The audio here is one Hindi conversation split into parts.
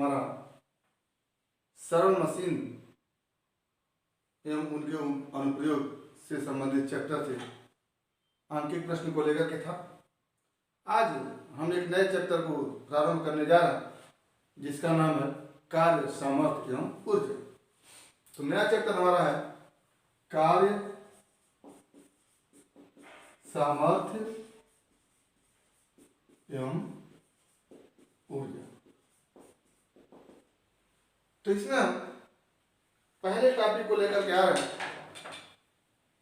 हमारा सरल मशीन एवं उनके अनुप्रयोग से संबंधित चैप्टर से अंकित प्रश्न को लेकर के था। आज हम एक नए चैप्टर को प्रारंभ करने जा रहे हैं जिसका नाम है कार्य, सामर्थ्य एवं ऊर्जा। तो नया चैप्टर हमारा है कार्य, सामर्थ्य एवं ऊर्जा। तो इसमें हम पहले टॉपिक को लेकर के आ रहे हैं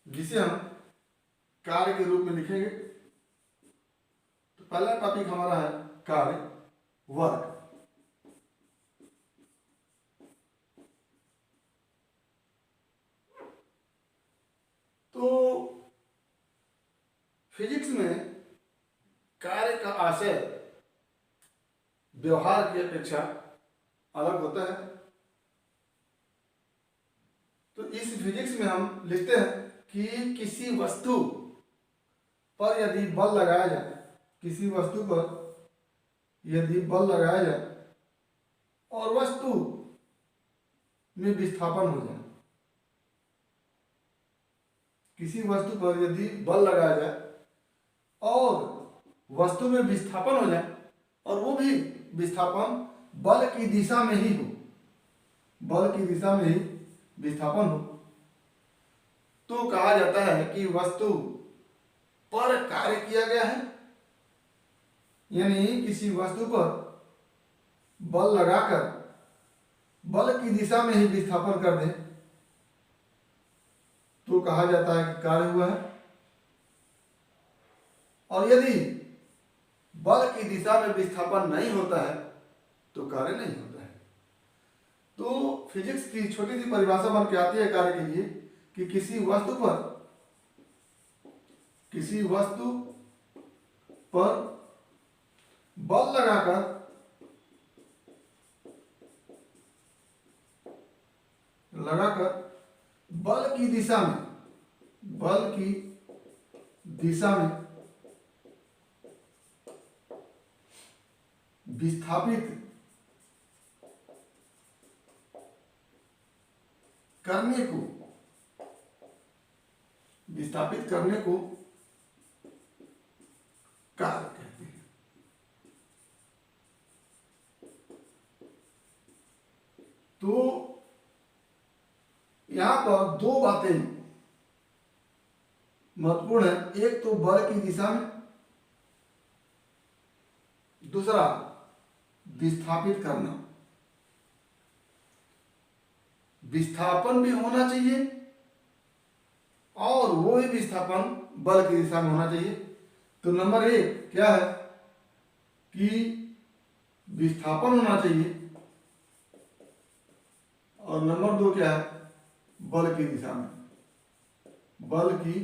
जिसे हम कार्य के रूप में लिखेंगे। तो पहला टॉपिक हमारा है कार्य, वर्क। तो फिजिक्स में कार्य का आशय व्यवहार की अपेक्षा अलग होता है। तो इस फिजिक्स में हम लिखते हैं कि किसी वस्तु पर यदि बल लगाया जाए, किसी वस्तु पर यदि बल लगाया जाए और वस्तु में विस्थापन हो जाए, किसी वस्तु पर यदि बल लगाया जाए और वस्तु में विस्थापन हो जाए और वो भी विस्थापन बल की दिशा में ही हो, बल की दिशा में ही विस्थापन हो, तो कहा जाता है कि वस्तु पर कार्य किया गया है। यानी किसी वस्तु पर बल लगाकर बल की दिशा में ही विस्थापन कर दे तो कहा जाता है कि कार्य हुआ है। और यदि बल की दिशा में विस्थापन नहीं होता है तो कार्य नहीं होता है। तो फिजिक्स की छोटी सी परिभाषा बन के आती है कार्य के लिए कि किसी वस्तु पर बल लगाकर बल की दिशा में विस्थापित करने को कार्य कहते हैं। तो यहां पर दो बातें महत्वपूर्ण है। एक तो बल की दिशा में, दूसरा विस्थापित करना। विस्थापन भी होना चाहिए और वो ही विस्थापन बल की दिशा में होना चाहिए। तो नंबर एक क्या है कि विस्थापन होना चाहिए और नंबर दो क्या है, बल की दिशा में, बल की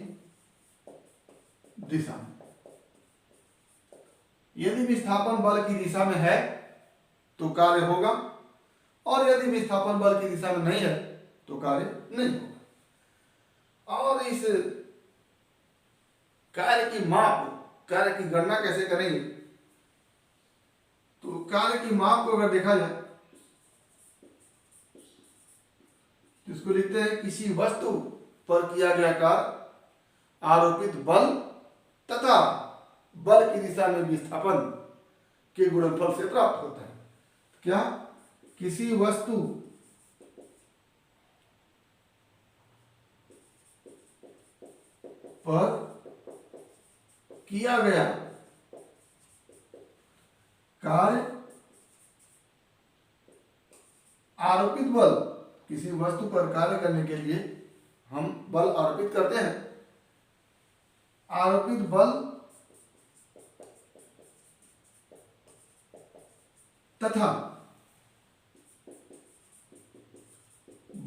दिशा में। यदि विस्थापन बल की दिशा में है तो कार्य होगा और यदि विस्थापन बल की दिशा में नहीं है तो कार्य नहीं होगा। और इस कार्य की माप, कार्य की गणना कैसे करेंगे? तो कार्य की माप को अगर देखा जाए तो इसको लिखते हैं किसी वस्तु पर किया गया कार्य आरोपित बल तथा बल की दिशा में विस्थापन के गुणनफल से प्राप्त होता है। क्या? किसी वस्तु पर किया गया कार्य आरोपित बल, किसी वस्तु पर कार्य करने के लिए हम बल आरोपित करते हैं। आरोपित बल तथा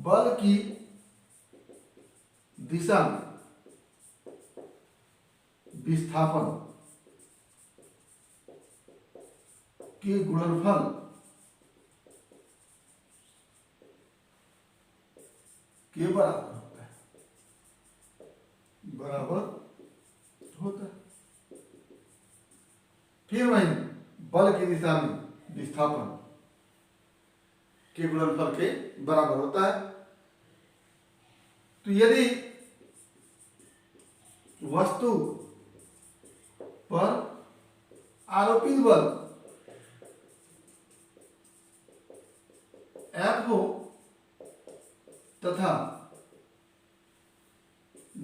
बल की दिशा में विस्थापन के गुणनफल के बराबर होता है, बराबर होता है। फिर वही बल की दिशा में विस्थापन के गुणनफल के बराबर होता है। तो यदि वस्तु पर आरोपित बल F हो तथा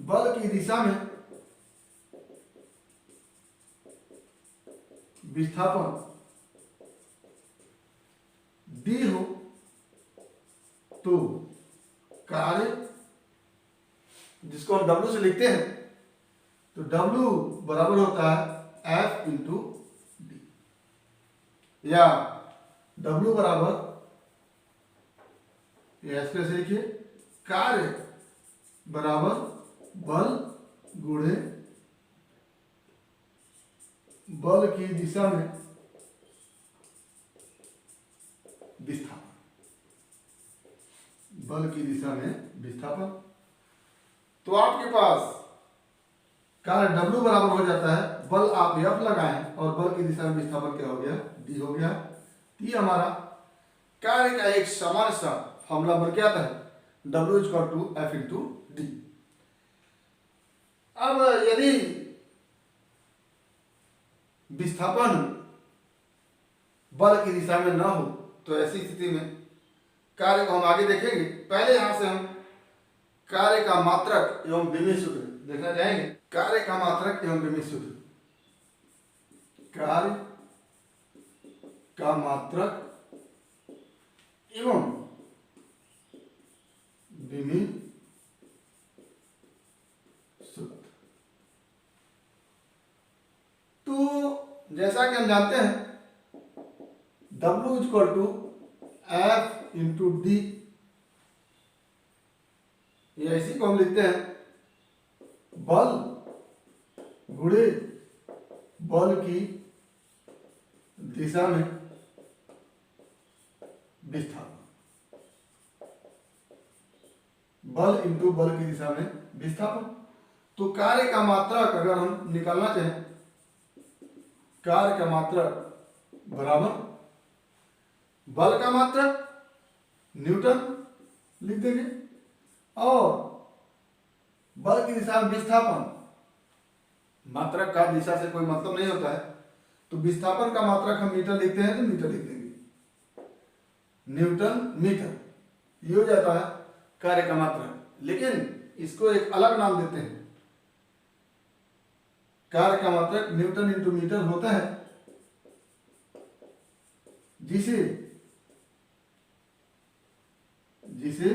बल की दिशा में विस्थापन D हो तो कार्य, जिसको हम W से लिखते हैं, तो W बराबर होता है F इंटू डी, या W बराबर, ऐसे लिखिए, कार्य बराबर बल गुणे बल की दिशा में विस्थापन, बल की दिशा में विस्थापन। तो आपके पास कार्य W बराबर हो जाता है, बल आप F लगाएं और बल की दिशा में विस्थापन क्या हो गया, D हो गया। ये हमारा कार्य का एक सामान्य सा फॉर्मूला बन के आता है, W equal to F into d. अब यदि विस्थापन बल की दिशा में ना हो तो ऐसी स्थिति में कार्य को हम आगे देखेंगे। पहले यहां से हम कार्य का मात्रक एवं विमीय सूत्र देखना चाहेंगे। कार्य का मात्रक एवं विमीय सूत्र, कार्य का मात्रक एवं विमीय सूत्र। तो जैसा कि हम जानते हैं W equal to F into d, ये इसी को हम लिखते हैं बल गुणे बल की दिशा में विस्थापन, बल इंटू बल की दिशा में विस्थापन। तो कार्य का मात्रक अगर हम निकालना चाहें, कार्य का मात्रक बराबर बल का मात्रक न्यूटन लिख देंगे और बल की दिशा में विस्थापन, मात्रक का दिशा से कोई मतलब नहीं होता है, तो विस्थापन का मात्रक हम मीटर लिखते हैं तो मीटर लिख देंगे, न्यूटन मीटर, ये हो जाता है कार्य का मात्रक। लेकिन इसको एक अलग नाम देते हैं, कार्य का मात्रक न्यूटन इंटू मीटर होता है, जिसे जिसे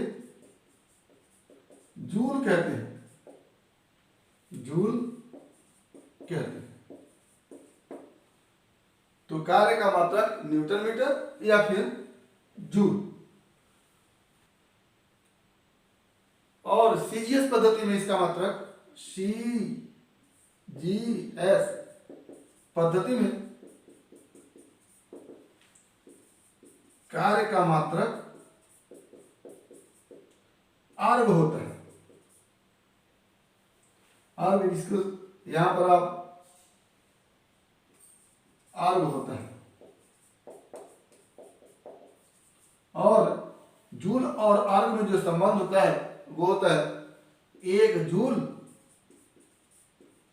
जूल कहते हैं, जूल कहते हैं। तो कार्य का मात्रक न्यूटन मीटर या फिर जूल। और सीजीएस पद्धति में इसका मात्रक, सीजीएस पद्धति में कार्य का मात्रक आर्ग होता है। आर्ग, इसको यहां पर आप आर्ग होता है। और जूल और आर्ग में जो संबंध होता है वो होता है 1 जूल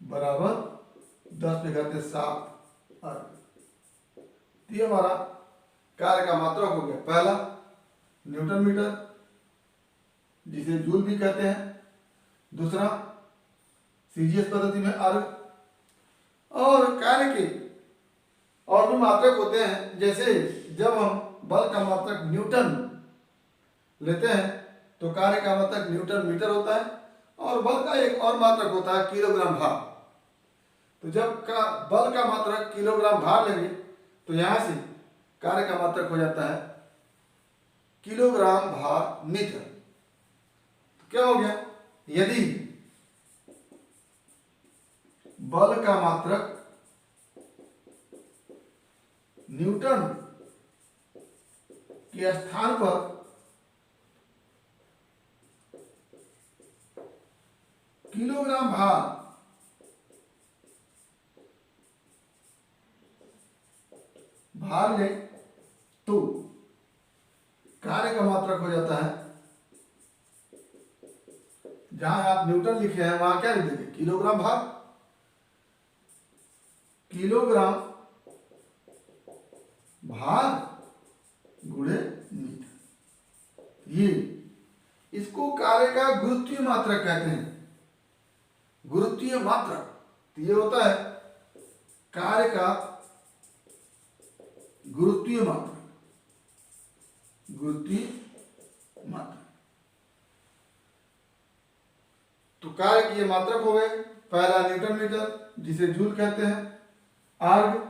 बराबर 10⁻⁷ अर्ग। ये हमारा कार्य का मात्रक हो गया। पहला न्यूटन मीटर, जिसे जूल भी कहते हैं। दूसरा सीजीएस पद्धति में अर्ग। और कार्य के और भी मात्रक होते हैं, जैसे जब हम बल का मात्रक न्यूटन लेते हैं तो कार्य का मात्रक न्यूटन मीटर होता है, और बल का एक और मात्रक होता है किलोग्राम भार। तो जब बल का मात्रक किलोग्राम भार लेंगे तो यहां से कार्य का मात्रक हो जाता है किलोग्राम भार मीटर। तो क्या हो गया, यदि बल का मात्रक न्यूटन के स्थान पर किलोग्राम भार ले तो कार्य जहां आप न्यूटन लिखे हैं वहां क्या लिख देंगे, किलोग्राम भाग किलोग्राम भाग गुणे मीटर। ये इसको कार्य का गुरुत्वीय मात्रक कहते हैं। गुरुत्वीय मात्रक तो ये होता है कार्य का गुरुत्वीय मात्रक। गुरुत्वीय मात्रक तो कार्य की ये मात्रक हो गए। पहला न्यूटन मीटर जिसे जूल कहते हैं, आर्ग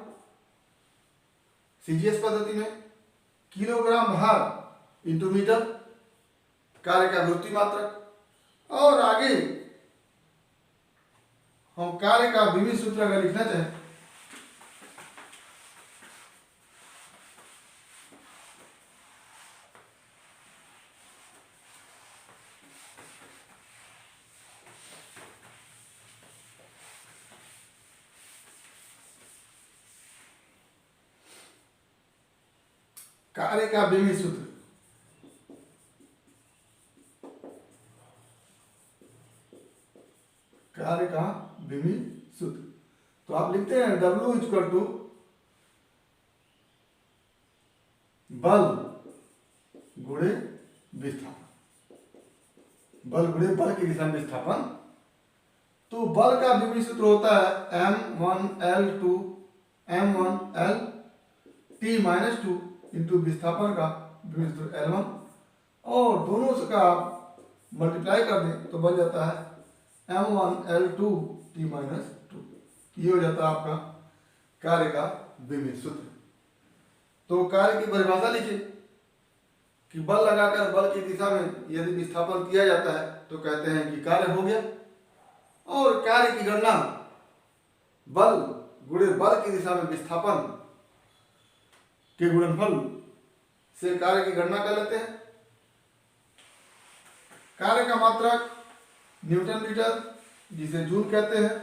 सीजीएस पद्धति में, किलोग्राम भार इंटू मीटर कार्य का गुरुत्वीय मात्रक। और आगे हम कार्य का विमित सूत्र अगर लिखना चाहें कार्य का विमित सूत्र, कार्य का विमित सूत्र तो आप लिखते हैं W इक्वल टू बल गुणे विस्थापन। बल गुणे बल की दिशा में विस्थापन। तो बल का विमित सूत्र होता है M1L2 M1L T minus 2 into विस्थापन का विमित सूत्र L1, और दोनों से का आप मल्टीप्लाई कर दें तो बन जाता है M1L2 T माइनस 2। ये हो जाता है आपका कार्य का विमित सूत्र। तो कार्य की परिभाषा लिखिए कि बल लगाकर बल की दिशा में यदि विस्थापन किया जाता है तो कहते हैं कि कार्य हो गया। और कार्य की गणना बल गुणे बल की दिशा में विस्थापन के गुणनफल से कार्य की गणना कर लेते हैं। कार्य का मात्रक न्यूटन मीटर जिसे जूल कहते हैं,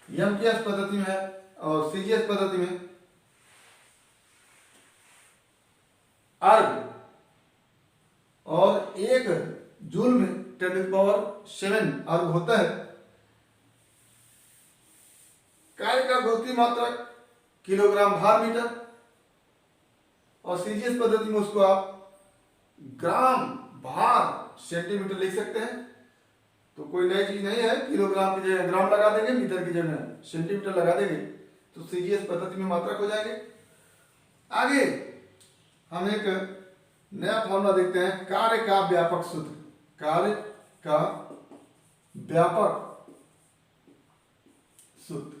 एमकेएस पद्धति में है और सीजीएस पद्धति में अर्ग, और एक जूल में 10⁻⁷ अर्ग होता है। कार्य का गुरुत्वीय मात्रक किलोग्राम भार मीटर, और सीजीएस पद्धति में उसको आप ग्राम भार सेंटीमीटर लिख सकते हैं। तो कोई नई चीज नहीं है, किलोग्राम की जगह ग्राम लगा देंगे, मीटर की जगह सेंटीमीटर लगा देंगे तो सीजीएस पद्धति में मात्रक हो जाएंगे। आगे हम एक नया फॉर्मूला देखते हैं, कार्य का व्यापक सूत्र। कार्य का व्यापक सूत्र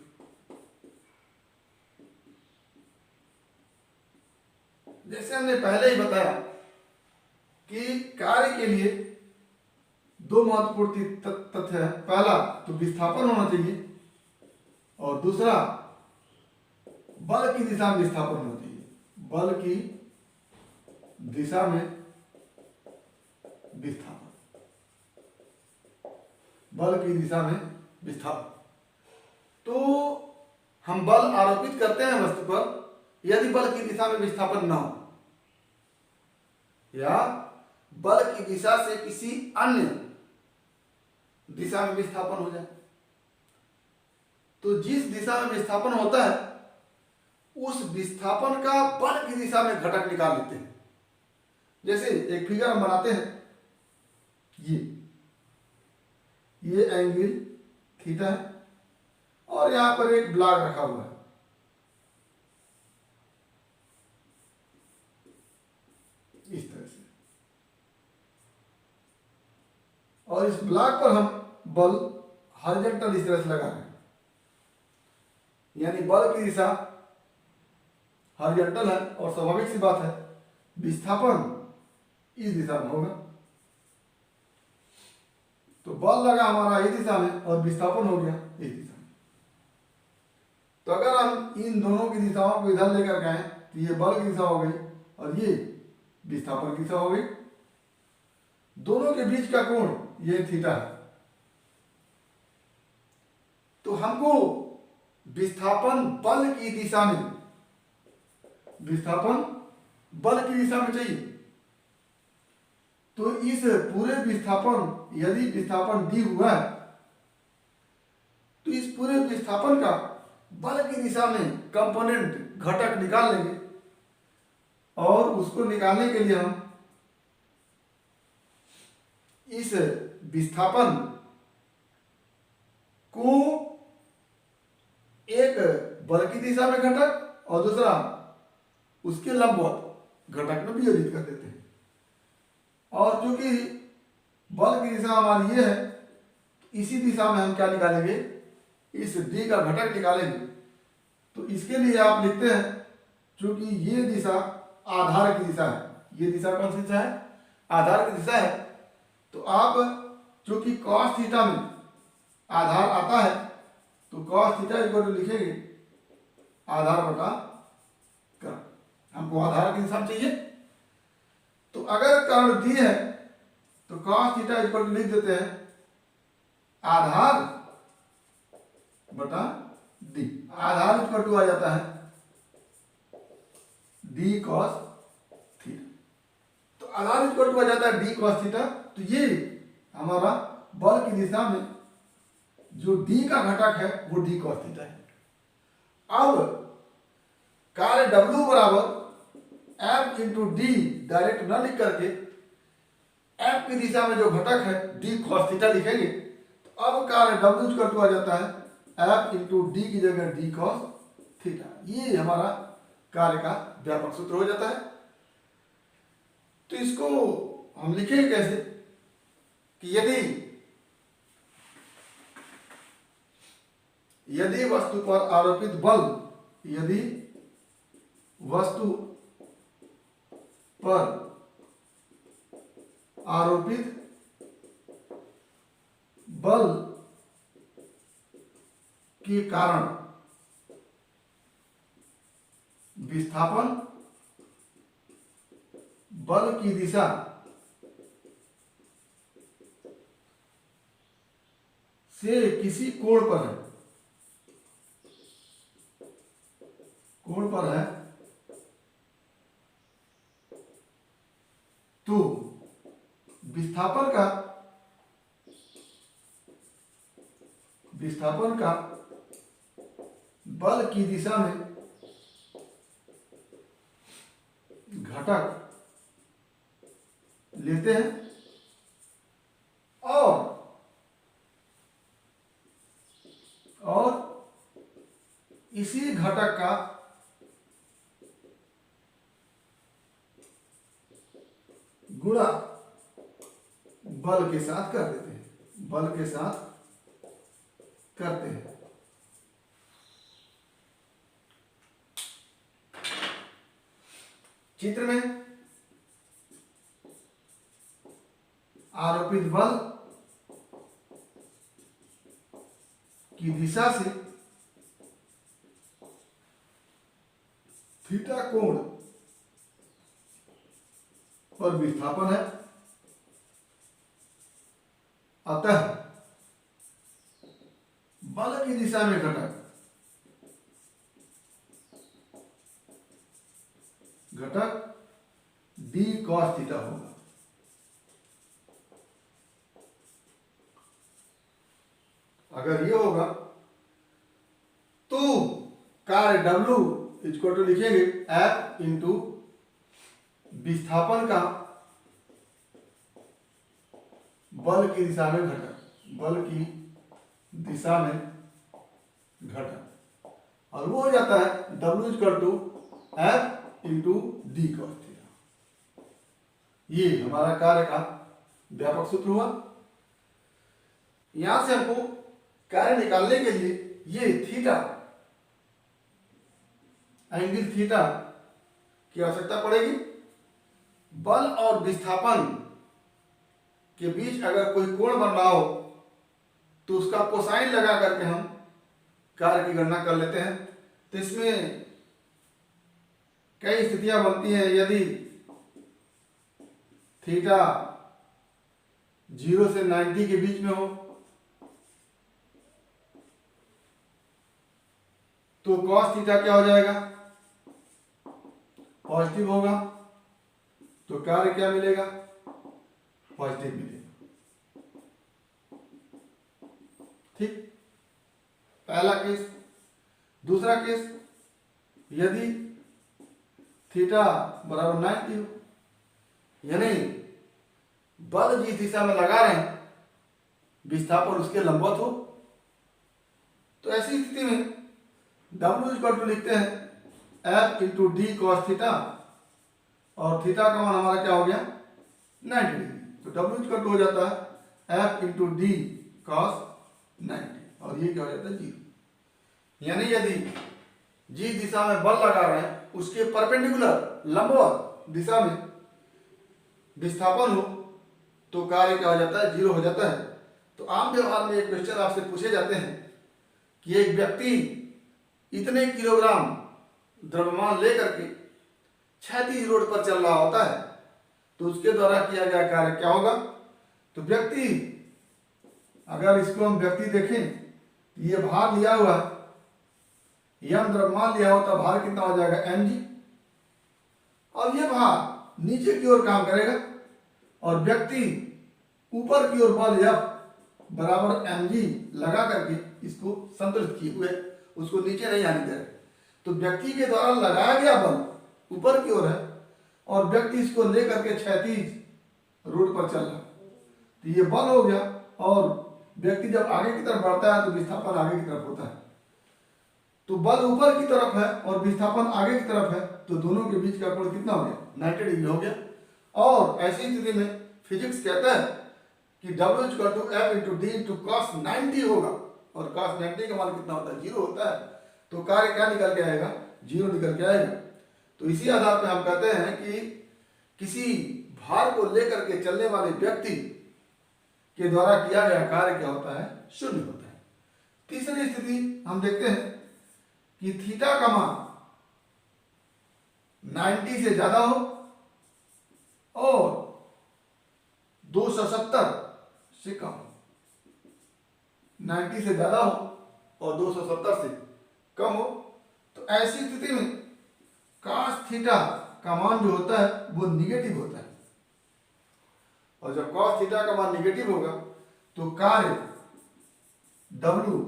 जैसे हमने पहले ही बताया कि कार्य के लिए दो महत्वपूर्ण तथ्य है। पहला तो विस्थापन होना चाहिए, और दूसरा बल की दिशा में विस्थापन होना चाहिए। बल की दिशा में विस्थापन, बल की दिशा में विस्थापन। तो हम बल आरोपित करते हैं वस्तु पर यदि बल की दिशा में विस्थापन न हो, या बल की दिशा से किसी अन्य दिशा में विस्थापन हो जाए, तो जिस दिशा में विस्थापन होता है उस विस्थापन का बल की दिशा में घटक निकाल लेते हैं। जैसे एक फिगर हम बनाते हैं, ये एंगल थीटा है और यहां पर एक ब्लॉक रखा हुआ है। इस तरह से, और इस ब्लॉक पर हम बल हॉरिजॉन्टल इस तरह से लगा रहे हैं, यानी बल की दिशा हॉरिजॉन्टल है, और स्वाभाविक सी बात है विस्थापन इस दिशा में होगा। तो बल लगा हमारा इस दिशा में और विस्थापन हो गया इस दिशा में। तो अगर हम इन दोनों की दिशाओं को इधर लेकर गए तो ये बल की दिशा हो गई और ये विस्थापन की दिशा हो गई। दोनों के बीच का कोण ये थीटा है। तो हमको विस्थापन बल की दिशा में, विस्थापन बल की दिशा में चाहिए। तो इस पूरे विस्थापन, यदि विस्थापन डी हुआ है तो इस पूरे विस्थापन का बल की दिशा में कंपोनेंट घटक निकाल लेंगे और उसको निकालने के लिए हम इस विस्थापन को एक बल की दिशा में घटक और दूसरा उसके लंबवत घटक में वियोजित कर देते हैं। और चूंकि बल की दिशा हमारी ये है, इसी दिशा में हम क्या निकालेंगे, इस डी का घटक निकालेंगे। तो इसके लिए आप लिखते हैं, चूंकि ये दिशा आधार की दिशा है, ये दिशा कौन सी दिशा है, आधार की दिशा है, तो आप चूंकि cos थीटा में आधार आता है तो cos थीटा इक्वल टू लिखेंगे आधार बटा कर्ण। हमको आधार की दिशा चाहिए, तो अगर कर्ण दी है तो cos थीटा इक्वल टू लिख देते हैं आधार बटा डी। आधार इक्वल टू आ जाता है डी कॉस थीटा। तो आधार इक्वल टू आ जाता है डी कॉस थीटा। तो ये हमारा बल की दिशा में जो डी का घटक है वो डी कॉस थीटा है। अब कार्य W बराबर एफ इंटू डी डायरेक्ट न लिख करके एफ की दिशा में जो घटक है डी कॉस थीटा लिखेंगे। तो अब कार्य W इक्वल टू आ जाता है एफ इंटू डी की जगह डी कॉस थीटा। ये हमारा कार्य का व्यापक सूत्र हो जाता है। तो इसको हम लिखेंगे कैसे कि यदि वस्तु पर आरोपित बल, यदि वस्तु पर आरोपित बल के कारण विस्थापन बल की दिशा से किसी कोण पर है तो विस्थापन का बल की दिशा में घटक लेते हैं और इसी घटक का गुणा बल के साथ कर देते हैं, बल के साथ करते हैं। चित्र में आरोपित बल की दिशा से थीटा कोण पर विस्थापन है, अतः बल की दिशा में घटक डी कॉस थीटा होगा। अगर ये होगा तो कार्य W इक्वल टू लिखेंगे F इंटू विस्थापन का बल की दिशा में घटक, बल की दिशा में घटक, और वो हो जाता है W equal to F into d cos theta. ये हमारा कार्य का व्यापक सूत्र हुआ। यहां से हमको कार्य निकालने के लिए ये थीटा, एंगल थीटा की आवश्यकता पड़ेगी। बल और विस्थापन के बीच अगर कोई कोण बन रहा हो तो उसका कोसाइन लगा करके हम कार्य की गणना कर लेते हैं। तो इसमें कई स्थितियां बनती हैं। यदि थीटा 0 से 90 के बीच में हो तो cos थीटा क्या हो जाएगा, पॉजिटिव होगा। तो कार्य क्या मिलेगा, पॉजिटिव मिलेगा। ठीक, पहला केस। दूसरा केस, यदि थीटा बराबर 90 हो, यानी बल जिस दिशा में लगा रहे हैं विस्थापन उसके लंबवत हो, तो ऐसी स्थिति में W इक्वल टू लिखते हैं F into d cos theta, और थीटा का मान हमारा क्या हो गया 90 डिग्री, तो W इक्वल टू हो जाता है F इंटू डी कॉस 90, और ये क्या हो जाता है 0। यानी यदि जिस दिशा में बल लगा रहे हैं उसके परपेंडिकुलर लंबवत दिशा में विस्थापन हो तो कार्य क्या हो जाता है 0 हो जाता है। तो आम व्यवहार में एक क्वेश्चन आपसे पूछे जाते हैं कि एक व्यक्ति इतने किलोग्राम द्रव्यमान लेकर के क्षैतिज रोड पर चल रहा होता है, तो उसके द्वारा किया गया कार्य क्या होगा। तो व्यक्ति, अगर इसको हम व्यक्ति देखें, ये भार लिया हुआ है, यम द्रव्यमान लिया होता, भार कितना हो जाएगा mg, और ये भार नीचे की ओर काम करेगा और व्यक्ति ऊपर की ओर बल F बराबर mg लगा करके इसको संतुलित किए हुए, उसको नीचे नहीं आने दे रहे। तो व्यक्ति के द्वारा लगाया गया बल ऊपर की ओर है और व्यक्ति इसको लेकर के क्षैतिज रोड पर चल रहा है, तो ये बल हो गया, और व्यक्ति जब आगे की तरफ बढ़ता है तो विस्थापन आगे की तरफ होता है। तो बल ऊपर की तरफ है और विस्थापन आगे की तरफ है, तो दोनों के बीच का कोण कितना हो गया 90 डिग्री हो गया। और ऐसी स्थिति में फिजिक्स कहता है कि W equal to F into d into cos 90 होगा, और कॉस 90 का मान कितना होता है 0 होता है, तो कार्य क्या निकल के आएगा 0 निकल के आएगा। तो इसी आधार पर हम कहते हैं कि किसी भार को लेकर के चलने वाले व्यक्ति के द्वारा किया गया कार्य क्या होता है 0 होता है। तीसरी स्थिति हम देखते हैं कि थीटा का मान 90 से ज्यादा हो और 270 से कम, 90 से ज्यादा हो और 270 से कम हो, तो ऐसी स्थिति में cos थीटा का मान जो होता है वो निगेटिव होता है, और जब cos थीटा का मान निगेटिव होगा तो कार्य W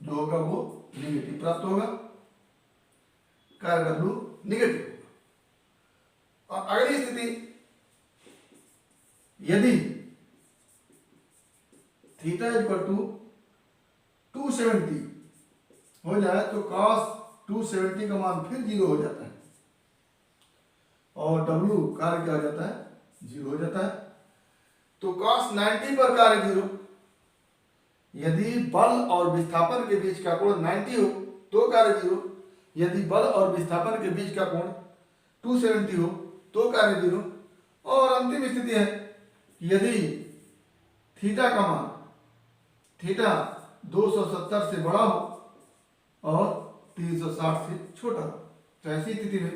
जो होगा वो निगेटिव प्राप्त होगा, कार्य W निगेटिव होगा। और अगली स्थिति, यदि थीटा इक्वल टू 270 हो जाए तो cos 270 का मान फिर 0 हो जाता है, और W कार्य क्या हो जाता है 0 हो जाता है। तो cos 90 पर कार्य 0, यदि बल और विस्थापन के बीच का कोण 90 हो तो कार्य 0, यदि बल और विस्थापन के बीच का कोण 270 हो तो कार्य 0, और अंतिम स्थिति है यदि थीटा का मान थीटा 270 से बड़ा हो और 360 से छोटा हो, तो ऐसी स्थिति में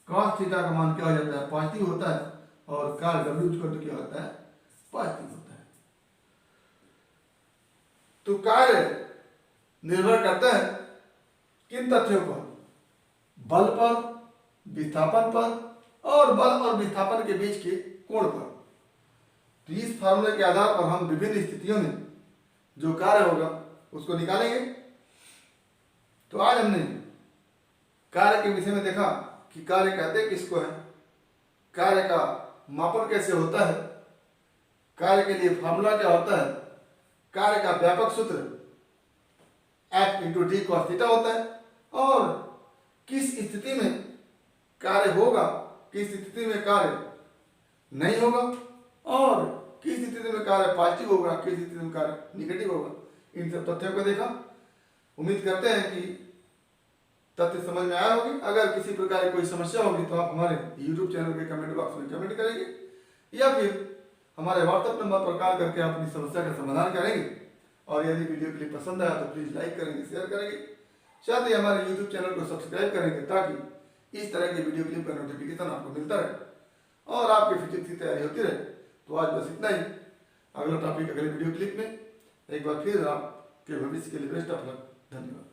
cos थीटा का मान क्या हो जाता है पॉजिटिव होता है, और कार्य W इक्वल टू क्या होता है पॉजिटिव होता है। तो कार्य निर्भर करता है किन तथ्यों पर, बल पर, विस्थापन पर और बल और विस्थापन के बीच के कोण पर। तो इस फार्मूले के आधार पर हम विभिन्न स्थितियों में जो कार्य होगा उसको निकालेंगे। तो आज हमने कार्य के विषय में देखा कि कार्य कहते किसको है, कार्य का मापन कैसे होता है, कार्य के लिए फार्मूला क्या होता है, कार्य का व्यापक सूत्र F into d cos theta होता है, और किस स्थिति में कार्य होगा, किस स्थिति में कार्य नहीं होगा, और किस स्थिति में कार्य पॉजिटिव होगा, किस स्थिति में कार्य निगेटिव होगा। इन सब तथ्यों को देखा। उम्मीद करते हैं कि तथ्य समझ में आया होगी। अगर किसी प्रकार की कोई समस्या होगी तो आप हमारे YouTube चैनल के कमेंट बॉक्स में कमेंट करेंगे, या फिर हमारे व्हाट्सएप नंबर पर कॉल करके आप अपनी समस्या का समाधान करेंगे। और यदि वीडियो क्लिप पसंद आया तो प्लीज़ लाइक करेंगे, शेयर करेंगे, साथ ही हमारे YouTube चैनल को सब्सक्राइब करेंगे, ताकि इस तरह के वीडियो क्लिप का नोटिफिकेशन आपको मिलता रहे और आपकी फिजिक्स की तैयारी होती रहे। तो आज बस इतना ही। अगला टॉपिक अगले वीडियो क्लिप में। एक बार फिर आपके भविष्य के लिए बेस्ट ऑफ लक। धन्यवाद।